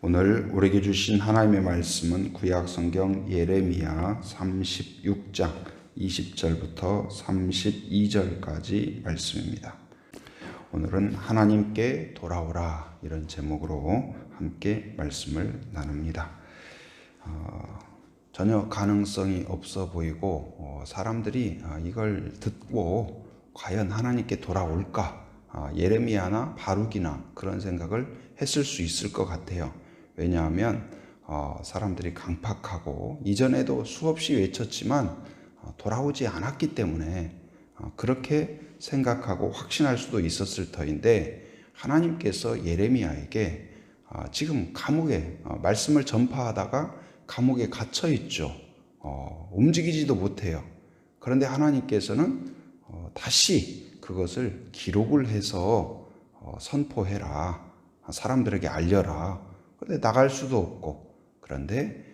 오늘 우리에게 주신 하나님의 말씀은 구약성경 예레미야 36장 20절부터 32절까지 말씀입니다. 오늘은 하나님께 돌아오라 이런 제목으로 함께 말씀을 나눕니다. 전혀 가능성이 없어 보이고 사람들이 이걸 듣고 과연 하나님께 돌아올까? 예레미야나 바룩이나 그런 생각을 했을 수 있을 것 같아요. 왜냐하면 사람들이 강팍하고 이전에도 수없이 외쳤지만 돌아오지 않았기 때문에 그렇게 생각하고 확신할 수도 있었을 터인데, 하나님께서 예레미야에게 지금 감옥에 말씀을 전파하다가 감옥에 갇혀 있죠. 움직이지도 못해요. 그런데 하나님께서는 다시 그것을 기록을 해서 선포해라, 사람들에게 알려라. 그런데 나갈 수도 없고, 그런데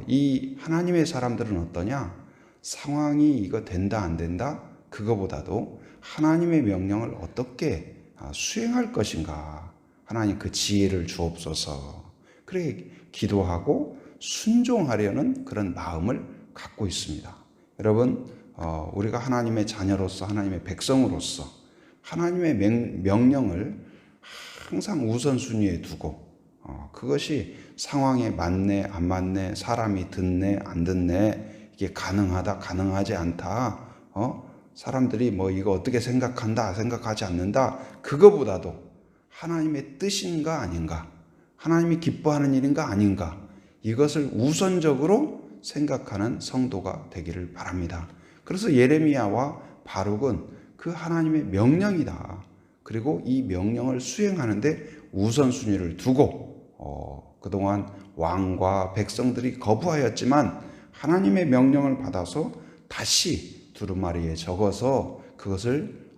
이 하나님의 사람들은 어떠냐? 상황이 이거 된다 안 된다 그거보다도 하나님의 명령을 어떻게 수행할 것인가, 하나님 그 지혜를 주옵소서, 그렇게 기도하고 순종하려는 그런 마음을 갖고 있습니다. 여러분, 우리가 하나님의 자녀로서, 하나님의 백성으로서 하나님의 명령을 항상 우선순위에 두고, 그것이 상황에 맞네 안 맞네, 사람이 듣네 안 듣네, 이게 가능하다 가능하지 않다, 사람들이 뭐 이거 어떻게 생각한다 생각하지 않는다, 그거보다도 하나님의 뜻인가 아닌가, 하나님이 기뻐하는 일인가 아닌가, 이것을 우선적으로 생각하는 성도가 되기를 바랍니다. 그래서 예레미야와 바룩은 그 하나님의 명령이다, 그리고 이 명령을 수행하는데 우선순위를 두고 그동안 왕과 백성들이 거부하였지만 하나님의 명령을 받아서 다시 두루마리에 적어서 그것을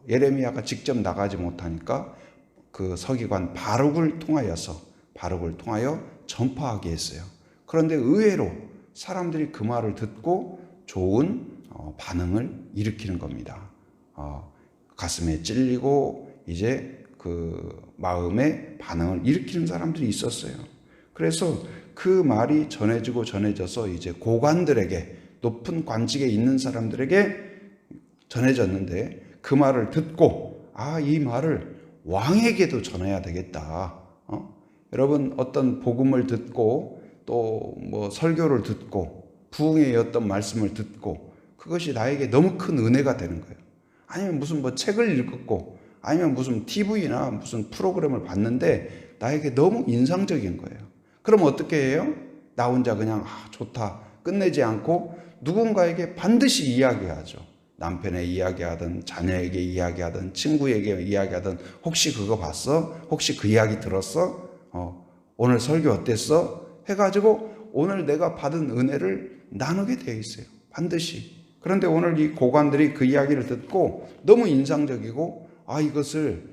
예레미야가 직접 나가지 못하니까 그 서기관 바룩을 통하여 전파하게 했어요. 그런데 의외로 사람들이 그 말을 듣고 좋은 반응을 일으키는 겁니다. 가슴에 찔리고 이제 그 마음에 반응을 일으키는 사람들이 있었어요. 그래서 그 말이 전해져서 이제 고관들에게, 높은 관직에 있는 사람들에게 전해졌는데, 그 말을 듣고 이 말을 왕에게도 전해야 되겠다. 여러분, 어떤 복음을 듣고 또 뭐 설교를 듣고 부흥의 어떤 말씀을 듣고 그것이 나에게 너무 큰 은혜가 되는 거예요. 아니면 무슨 뭐 책을 읽었고, 아니면 무슨 TV나 무슨 프로그램을 봤는데 나에게 너무 인상적인 거예요. 그럼 어떻게 해요? 나 혼자 그냥 좋다 끝내지 않고 누군가에게 반드시 이야기하죠. 남편에 이야기하든 자녀에게 이야기하든 친구에게 이야기하든, 혹시 그거 봤어? 혹시 그 이야기 들었어? 오늘 설교 어땠어? 해가지고 오늘 내가 받은 은혜를 나누게 되어 있어요. 반드시. 그런데 오늘 이 고관들이 그 이야기를 듣고 너무 인상적이고 이것을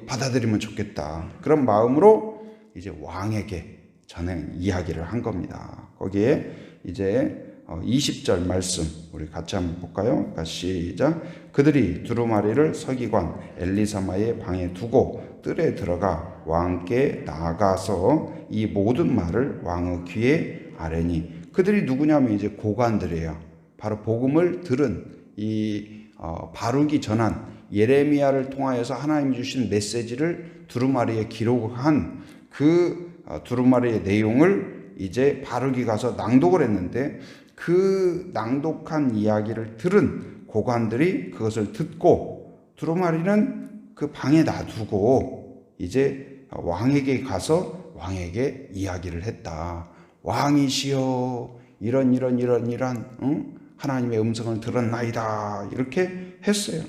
받아들이면 좋겠다, 그런 마음으로 이제 왕에게 전해 이야기를 한 겁니다. 거기에 이제 20절 말씀 우리 같이 한번 볼까요? 시작. 그들이 두루마리를 서기관 엘리사마의 방에 두고 뜰에 들어가 왕께 나아가서 이 모든 말을 왕의 귀에 아뢰니. 그들이 누구냐면 이제 고관들이에요. 바로 복음을 들은 이 바룩이 전한 예레미야를 통하여서 하나님이 주신 메시지를 두루마리에 기록한 그 두루마리의 내용을 이제 바룩이 가서 낭독을 했는데, 그 낭독한 이야기를 들은 고관들이 그것을 듣고 두루마리는 그 방에 놔두고 이제 왕에게 가서 왕에게 이야기를 했다. 왕이시여, 이런 하나님의 음성을 들었나이다, 이렇게 했어요.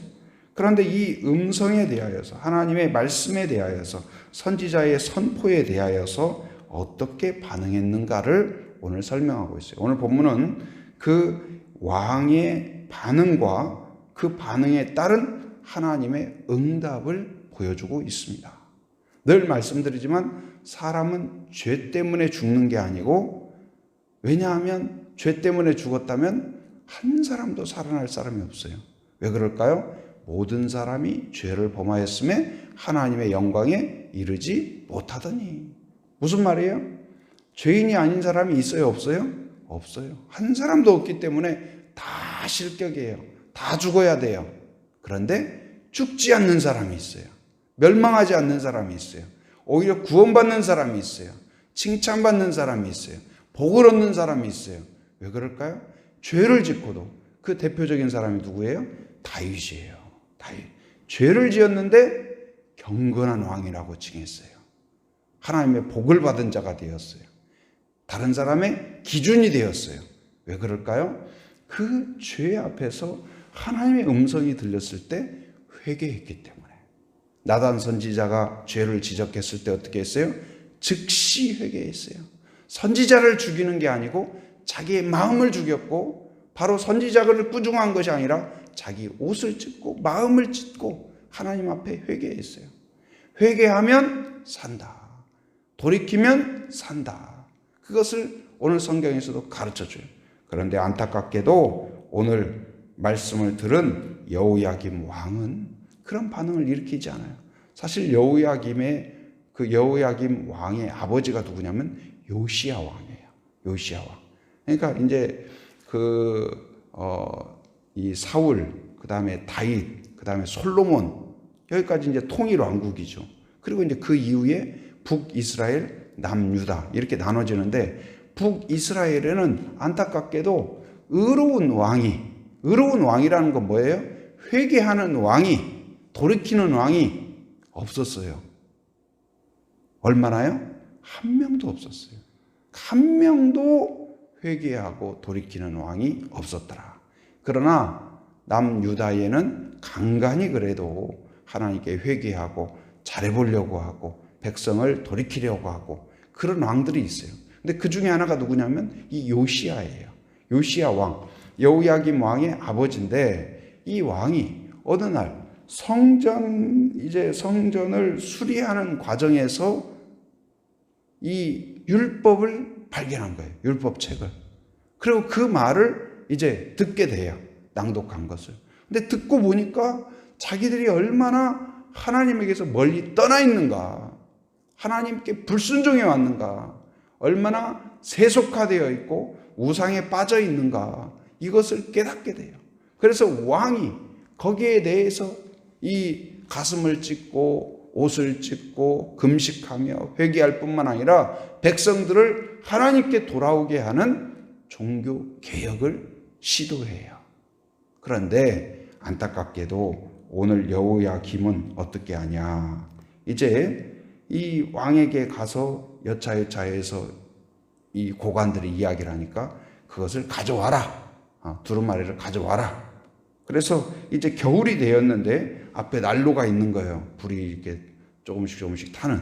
그런데 이 음성에 대하여서, 하나님의 말씀에 대하여서, 선지자의 선포에 대하여서 어떻게 반응했는가를 오늘 설명하고 있어요. 오늘 본문은 그 왕의 반응과 그 반응에 따른 하나님의 응답을 보여주고 있습니다. 늘 말씀드리지만 사람은 죄 때문에 죽는 게 아니고, 왜냐하면 죄 때문에 죽었다면 한 사람도 살아날 사람이 없어요. 왜 그럴까요? 모든 사람이 죄를 범하였음에 하나님의 영광에 이르지 못하더니. 무슨 말이에요? 죄인이 아닌 사람이 있어요, 없어요? 없어요. 한 사람도 없기 때문에 다 실격이에요. 다 죽어야 돼요. 그런데 죽지 않는 사람이 있어요. 멸망하지 않는 사람이 있어요. 오히려 구원받는 사람이 있어요. 칭찬받는 사람이 있어요. 복을 얻는 사람이 있어요. 왜 그럴까요? 죄를 짓고도 그 대표적인 사람이 누구예요? 다윗이에요. 다윗. 죄를 지었는데 경건한 왕이라고 칭했어요. 하나님의 복을 받은 자가 되었어요. 다른 사람의 기준이 되었어요. 왜 그럴까요? 그 죄 앞에서 하나님의 음성이 들렸을 때 회개했기 때문에. 나단 선지자가 죄를 지적했을 때 어떻게 했어요? 즉시 회개했어요. 선지자를 죽이는 게 아니고 자기의 마음을 죽였고, 바로 선지자를 꾸중한 것이 아니라 자기 옷을 찢고 마음을 찢고 하나님 앞에 회개했어요. 회개하면 산다. 돌이키면 산다. 그것을 오늘 성경에서도 가르쳐줘요. 그런데 안타깝게도 오늘 말씀을 들은 여호야김 왕은 그런 반응을 일으키지 않아요. 사실 여호야김 왕의 아버지가 누구냐면 요시야 왕이에요. 요시야 왕. 그러니까 이제 이 사울, 그 다음에 다윗, 그 다음에 솔로몬, 여기까지 이제 통일 왕국이죠. 그리고 이제 그 이후에 북이스라엘, 남유다 이렇게 나눠지는데, 북이스라엘에는 안타깝게도 의로운 왕이라는 건 뭐예요? 회개하는 왕이, 돌이키는 왕이 없었어요. 얼마나요? 한 명도 없었어요. 한 명도 회개하고 돌이키는 왕이 없었더라. 그러나 남유다에는 간간히 그래도 하나님께 회개하고 잘해보려고 하고 백성을 돌이키려고 하고 그런 왕들이 있어요. 근데 그 중에 하나가 누구냐면 이 요시야예요. 요시야 왕, 여호야김 왕의 아버지인데, 이 왕이 어느 날 성전을 수리하는 과정에서 이 율법을 발견한 거예요. 율법책을. 그리고 그 말을 이제 듣게 돼요. 낭독한 것을. 근데 듣고 보니까 자기들이 얼마나 하나님에게서 멀리 떠나 있는가, 하나님께 불순종해 왔는가, 얼마나 세속화되어 있고 우상에 빠져 있는가, 이것을 깨닫게 돼요. 그래서 왕이 거기에 대해서 이 가슴을 찢고 옷을 찢고 금식하며 회개할 뿐만 아니라 백성들을 하나님께 돌아오게 하는 종교 개혁을 시도해요. 그런데 안타깝게도 오늘 여호야김은 어떻게 하냐, 이제 이 왕에게 가서 여차여차해서 이 고관들이 이야기를 하니까 그것을 가져와라, 두루마리를 가져와라. 그래서 이제 겨울이 되었는데 앞에 난로가 있는 거예요. 불이 이렇게 조금씩 타는.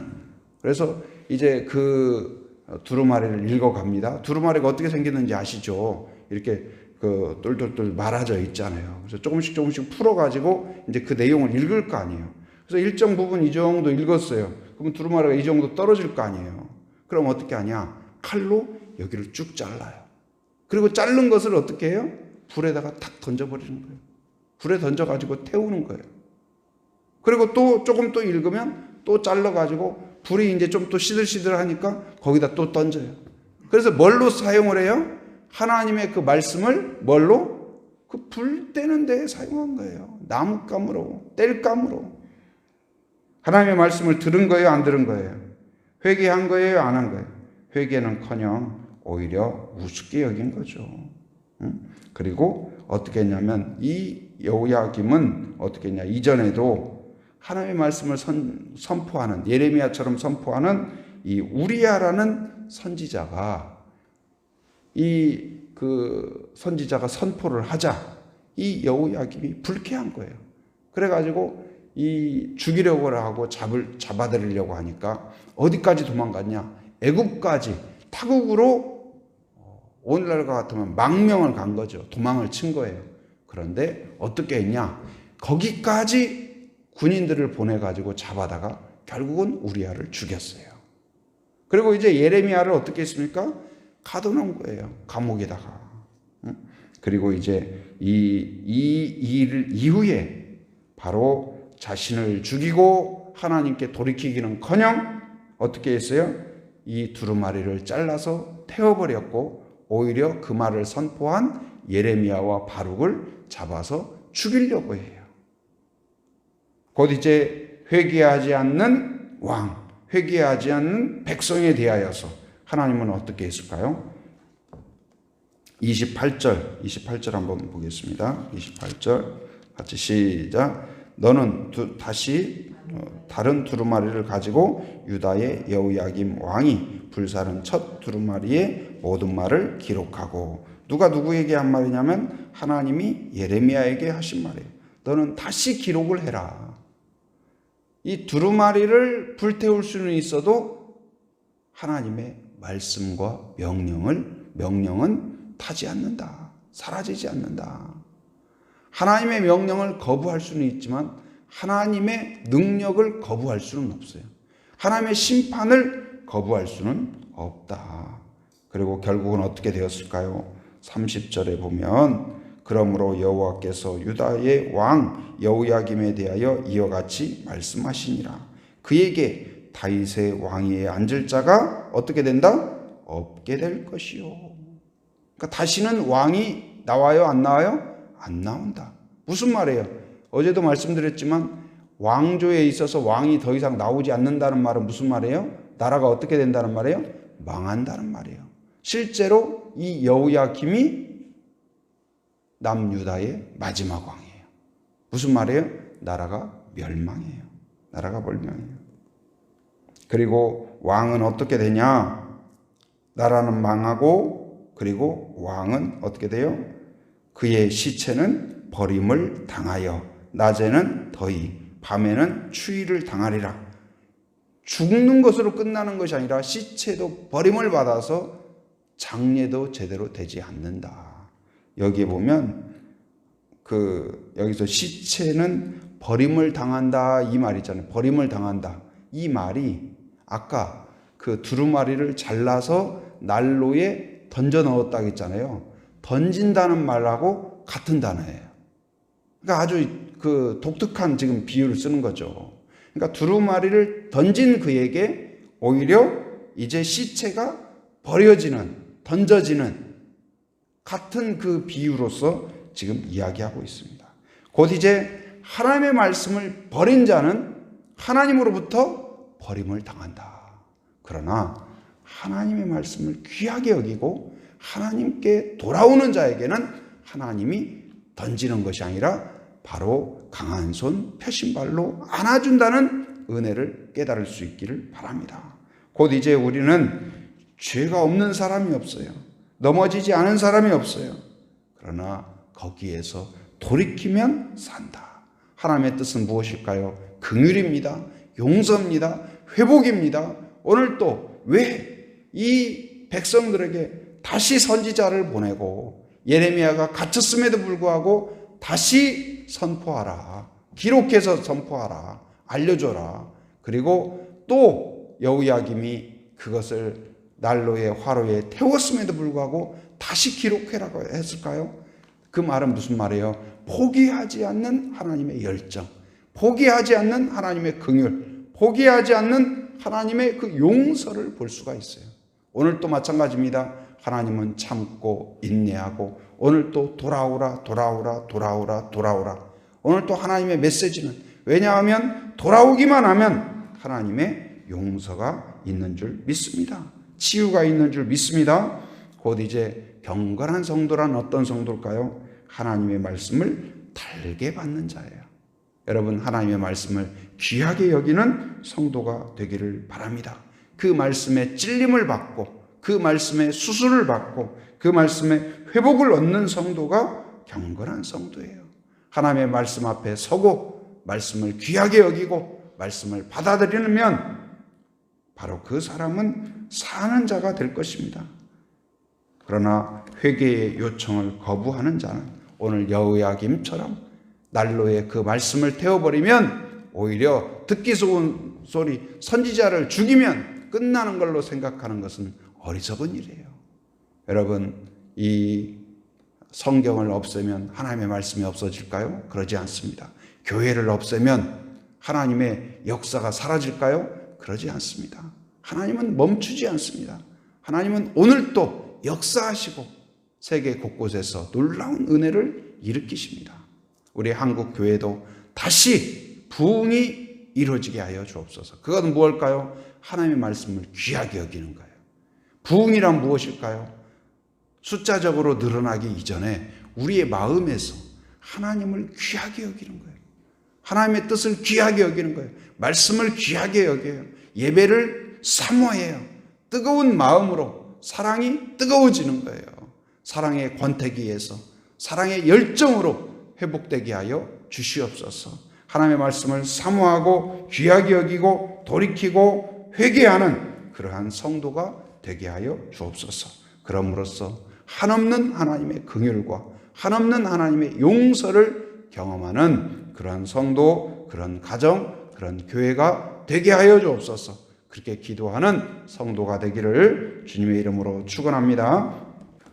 그래서 이제 그 두루마리를 읽어갑니다. 두루마리가 어떻게 생겼는지 아시죠? 이렇게 그 똘똘똘 말아져 있잖아요. 그래서 조금씩 풀어가지고 이제 그 내용을 읽을 거 아니에요. 그래서 일정 부분 이 정도 읽었어요. 그러면 두루마리가 이 정도 떨어질 거 아니에요. 그럼 어떻게 하냐? 칼로 여기를 쭉 잘라요. 그리고 자른 것을 어떻게 해요? 불에다가 탁 던져버리는 거예요. 불에 던져가지고 태우는 거예요. 그리고 또 조금 또 읽으면 또 잘라가지고 불이 이제 좀 또 시들시들하니까 거기다 또 던져요. 그래서 뭘로 사용을 해요? 하나님의 그 말씀을 뭘로? 그 불 떼는 데에 사용한 거예요. 나뭇감으로, 땔감으로. 하나님의 말씀을 들은 거예요, 안 들은 거예요? 회개한 거예요, 안 한 거예요? 회개는커녕 오히려 우습게 여긴 거죠. 그리고 어떻게 했냐면 이 여호야김은 어떻게 했냐, 이전에도 하나님의 말씀을 선포하는, 예레미야처럼 선포하는 이 우리야라는 선지자가, 그 선지자가 선포를 하자 이 여호야김이 불쾌한 거예요. 그래가지고 이 죽이려고 하고 잡아들이려고 하니까 어디까지 도망갔냐? 애굽까지 타국으로, 오늘날과 같으면 망명을 간 거죠. 도망을 친 거예요. 그런데 어떻게 했냐? 거기까지 군인들을 보내가지고 잡아다가 결국은 우리야를 죽였어요. 그리고 이제 예레미야를 어떻게 했습니까? 가둬놓은 거예요. 감옥에다가. 그리고 이제 이 일 이후에 바로 자신을 죽이고 하나님께 돌이키기는커녕 어떻게 했어요? 이 두루마리를 잘라서 태워버렸고 오히려 그 말을 선포한 예레미야와 바룩을 잡아서 죽이려고 해요. 곧 이제 회개하지 않는 왕, 회개하지 않는 백성에 대하여서 하나님은 어떻게 했을까요? 28절 한번 보겠습니다. 28절 같이 시작. 너는 다시 다른 두루마리를 가지고 유다의 여호야김 왕이 불사른 첫 두루마리의 모든 말을 기록하고, 누가 누구에게 한 말이냐면 하나님이 예레미야에게 하신 말이에요. 너는 다시 기록을 해라. 이 두루마리를 불태울 수는 있어도 하나님의 말씀과 명령은 타지 않는다. 사라지지 않는다. 하나님의 명령을 거부할 수는 있지만 하나님의 능력을 거부할 수는 없어요. 하나님의 심판을 거부할 수는 없다. 그리고 결국은 어떻게 되었을까요? 30절에 보면 그러므로 여호와께서 유다의 왕 여호야김에 대하여 이와 같이 말씀하시니라. 그에게 다윗의 왕위에 앉을 자가 어떻게 된다? 없게 될 것이요. 그러니까 다시는 왕이 나와요? 안 나와요? 안 나온다. 무슨 말이에요? 어제도 말씀드렸지만 왕조에 있어서 왕이 더 이상 나오지 않는다는 말은 무슨 말이에요? 나라가 어떻게 된다는 말이에요? 망한다는 말이에요. 실제로 이 여호야김이 남유다의 마지막 왕이에요. 무슨 말이에요? 나라가 멸망해요. 나라가 멸망해요. 그리고 왕은 어떻게 되냐? 나라는 망하고 그리고 왕은 어떻게 돼요? 그의 시체는 버림을 당하여 낮에는 더위, 밤에는 추위를 당하리라. 죽는 것으로 끝나는 것이 아니라 시체도 버림을 받아서 장례도 제대로 되지 않는다. 여기에 보면 여기서 시체는 버림을 당한다 이 말 있잖아요. 버림을 당한다. 이 말이 아까 그 두루마리를 잘라서 난로에 던져 넣었다고 했잖아요. 던진다는 말하고 같은 단어예요. 그러니까 아주 독특한 지금 비유를 쓰는 거죠. 그러니까 두루마리를 던진 그에게 오히려 이제 시체가 버려지는, 던져지는 같은 그 비유로서 지금 이야기하고 있습니다. 곧 이제 하나님의 말씀을 버린 자는 하나님으로부터 버림을 당한다. 그러나 하나님의 말씀을 귀하게 여기고 하나님께 돌아오는 자에게는 하나님이 던지는 것이 아니라 바로 강한 손 펴신발로 안아준다는 은혜를 깨달을 수 있기를 바랍니다. 곧 이제 우리는 죄가 없는 사람이 없어요. 넘어지지 않은 사람이 없어요. 그러나 거기에서 돌이키면 산다. 하나님의 뜻은 무엇일까요? 긍휼입니다. 용서입니다. 회복입니다. 오늘 또 왜 이 백성들에게 다시 선지자를 보내고 예레미야가 갇혔음에도 불구하고 다시 선포하라. 기록해서 선포하라. 알려줘라. 그리고 또 여호야김이 그것을 난로에 화로에 태웠음에도 불구하고 다시 기록해라고 했을까요? 그 말은 무슨 말이에요? 포기하지 않는 하나님의 열정, 포기하지 않는 하나님의 긍휼, 포기하지 않는 하나님의 그 용서를 볼 수가 있어요. 오늘 또 마찬가지입니다. 하나님은 참고 인내하고 오늘 또 돌아오라. 오늘 또 하나님의 메시지는, 왜냐하면 돌아오기만 하면 하나님의 용서가 있는 줄 믿습니다. 치유가 있는 줄 믿습니다. 곧 이제 경건한 성도란 어떤 성도일까요? 하나님의 말씀을 달게 받는 자예요. 여러분, 하나님의 말씀을 귀하게 여기는 성도가 되기를 바랍니다. 그 말씀에 찔림을 받고 그 말씀에 수술을 받고 그 말씀에 회복을 얻는 성도가 경건한 성도예요. 하나님의 말씀 앞에 서고 말씀을 귀하게 여기고 말씀을 받아들이면 바로 그 사람은 사는 자가 될 것입니다. 그러나 회개의 요청을 거부하는 자는 오늘 여호야김처럼 난로에 그 말씀을 태워버리면 오히려 듣기 좋은 소리 선지자를 죽이면 끝나는 걸로 생각하는 것은 어리석은 일이에요. 여러분, 이 성경을 없애면 하나님의 말씀이 없어질까요? 그러지 않습니다. 교회를 없애면 하나님의 역사가 사라질까요? 그러지 않습니다. 하나님은 멈추지 않습니다. 하나님은 오늘도 역사하시고 세계 곳곳에서 놀라운 은혜를 일으키십니다. 우리 한국 교회도 다시 부흥이 이루어지게 하여 주옵소서. 그것은 무엇일까요? 하나님의 말씀을 귀하게 여기는 거예요. 부흥이란 무엇일까요? 숫자적으로 늘어나기 이전에 우리의 마음에서 하나님을 귀하게 여기는 거예요. 하나님의 뜻을 귀하게 여기는 거예요. 말씀을 귀하게 여겨요. 예배를 사모해요. 뜨거운 마음으로 사랑이 뜨거워지는 거예요. 사랑의 권태기에서 사랑의 열정으로 회복되게 하여 주시옵소서. 하나님의 말씀을 사모하고 귀하게 여기고 돌이키고 회개하는 그러한 성도가 되게 하여 주옵소서. 그럼으로써 한없는 하나님의 긍휼과 한없는 하나님의 용서를 경험하는 그런 성도, 그런 가정, 그런 교회가 되게 하여 주옵소서. 그렇게 기도하는 성도가 되기를 주님의 이름으로 축원합니다.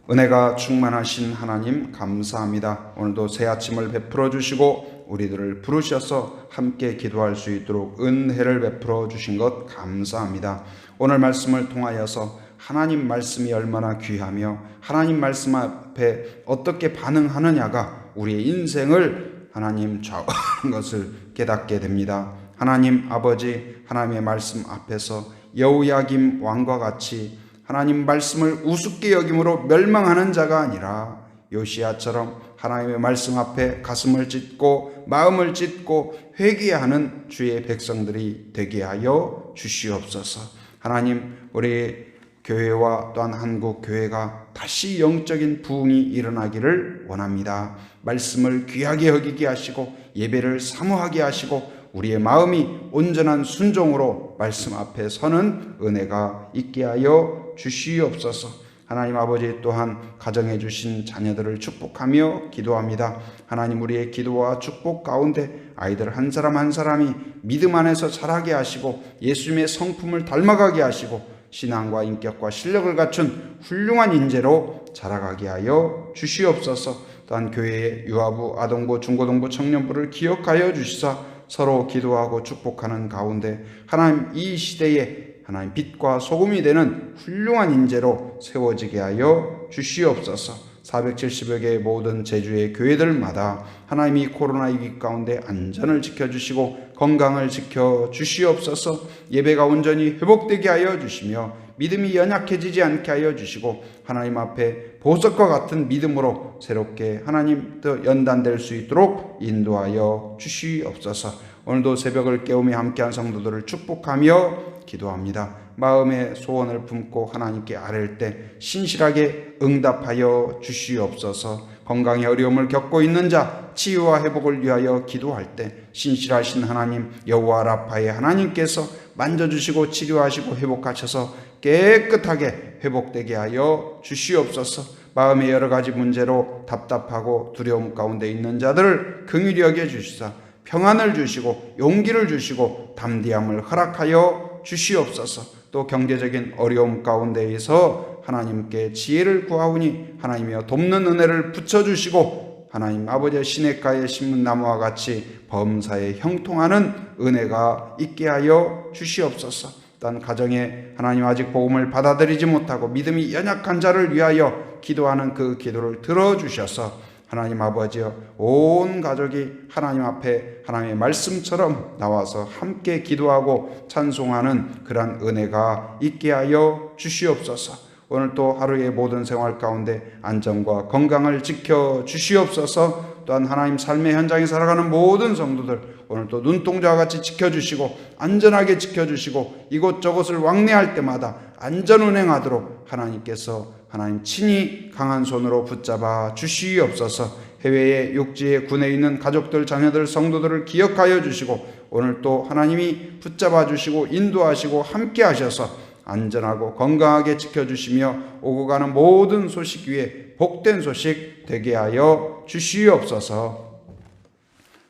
은혜가 충만하신 하나님 감사합니다. 오늘도 새 아침을 베풀어 주시고 우리들을 부르셔서 함께 기도할 수 있도록 은혜를 베풀어 주신 것 감사합니다. 오늘 말씀을 통하여서 하나님 말씀이 얼마나 귀하며 하나님 말씀 앞에 어떻게 반응하느냐가 우리의 인생을 하나님 좌우하는 것을 깨닫게 됩니다. 하나님 아버지, 하나님의 말씀 앞에서 여호야김 왕과 같이 하나님 말씀을 우습게 여김으로 멸망하는 자가 아니라 요시야처럼 하나님의 말씀 앞에 가슴을 찢고 마음을 찢고 회개하는 주의 백성들이 되게 하여 주시옵소서. 하나님, 우리 교회와 또한 한국 교회가 다시 영적인 부흥이 일어나기를 원합니다. 말씀을 귀하게 여기게 하시고 예배를 사모하게 하시고 우리의 마음이 온전한 순종으로 말씀 앞에 서는 은혜가 있게 하여 주시옵소서. 하나님 아버지, 또한 가정해 주신 자녀들을 축복하며 기도합니다. 하나님, 우리의 기도와 축복 가운데 아이들 한 사람 한 사람이 믿음 안에서 자라게 하시고 예수님의 성품을 닮아가게 하시고 신앙과 인격과 실력을 갖춘 훌륭한 인재로 자라가게 하여 주시옵소서. 또한 교회의 유아부, 아동부, 중고등부, 청년부를 기억하여 주시사 서로 기도하고 축복하는 가운데 하나님, 이 시대에 하나님 빛과 소금이 되는 훌륭한 인재로 세워지게 하여 주시옵소서. 470여 개의 모든 제주의 교회들마다 하나님이 코로나 위기 가운데 안전을 지켜주시고 건강을 지켜주시옵소서. 예배가 온전히 회복되게 하여 주시며 믿음이 연약해지지 않게 하여 주시고 하나님 앞에 보석과 같은 믿음으로 새롭게 하나님 또 연단될 수 있도록 인도하여 주시옵소서. 오늘도 새벽을 깨우며 함께한 성도들을 축복하며 기도합니다. 마음의 소원을 품고 하나님께 아뢰일 때 신실하게 응답하여 주시옵소서. 건강의 어려움을 겪고 있는 자 치유와 회복을 위하여 기도할 때 신실하신 하나님 여호와 라파의 하나님께서 만져주시고 치료하시고 회복하셔서 깨끗하게 회복되게 하여 주시옵소서. 마음의 여러 가지 문제로 답답하고 두려움 가운데 있는 자들을 긍휼히 여겨 주시사 평안을 주시고 용기를 주시고 담대함을 허락하여 주시옵소서. 또 경제적인 어려움 가운데에서 하나님께 지혜를 구하오니 하나님이여 돕는 은혜를 붙여주시고 하나님 아버지의 시냇가에 심은 나무와 같이 범사에 형통하는 은혜가 있게 하여 주시옵소서. 또한 가정에 하나님 아직 복음을 받아들이지 못하고 믿음이 연약한 자를 위하여 기도하는 그 기도를 들어주셔서 하나님 아버지여 온 가족이 하나님 앞에 하나님의 말씀처럼 나와서 함께 기도하고 찬송하는 그러한 은혜가 있게 하여 주시옵소서. 오늘 또 하루의 모든 생활 가운데 안전과 건강을 지켜 주시옵소서. 또한 하나님 삶의 현장에 살아가는 모든 성도들 오늘 또 눈동자와 같이 지켜주시고 안전하게 지켜주시고 이곳저곳을 왕래할 때마다 안전운행하도록 하나님께서 하나님 친히 강한 손으로 붙잡아 주시옵소서. 해외에 육지에 군에 있는 가족들, 자녀들, 성도들을 기억하여 주시고 오늘 또 하나님이 붙잡아 주시고 인도하시고 함께 하셔서 안전하고 건강하게 지켜주시며 오고 가는 모든 소식 위에 복된 소식 되게 하여 주시옵소서.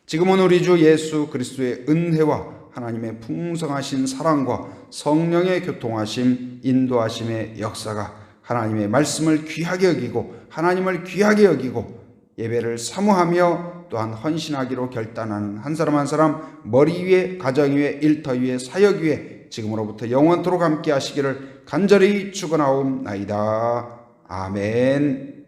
지금은 우리 주 예수 그리스도의 은혜와 하나님의 풍성하신 사랑과 성령의 교통하심, 인도하심의 역사가 하나님의 말씀을 귀하게 여기고 하나님을 귀하게 여기고 예배를 사모하며 또한 헌신하기로 결단하는 한 사람 한 사람 머리 위에, 가정 위에, 일터 위에, 사역 위에 지금으로부터 영원토록 함께 하시기를 간절히 축원하옵나이다. 아멘.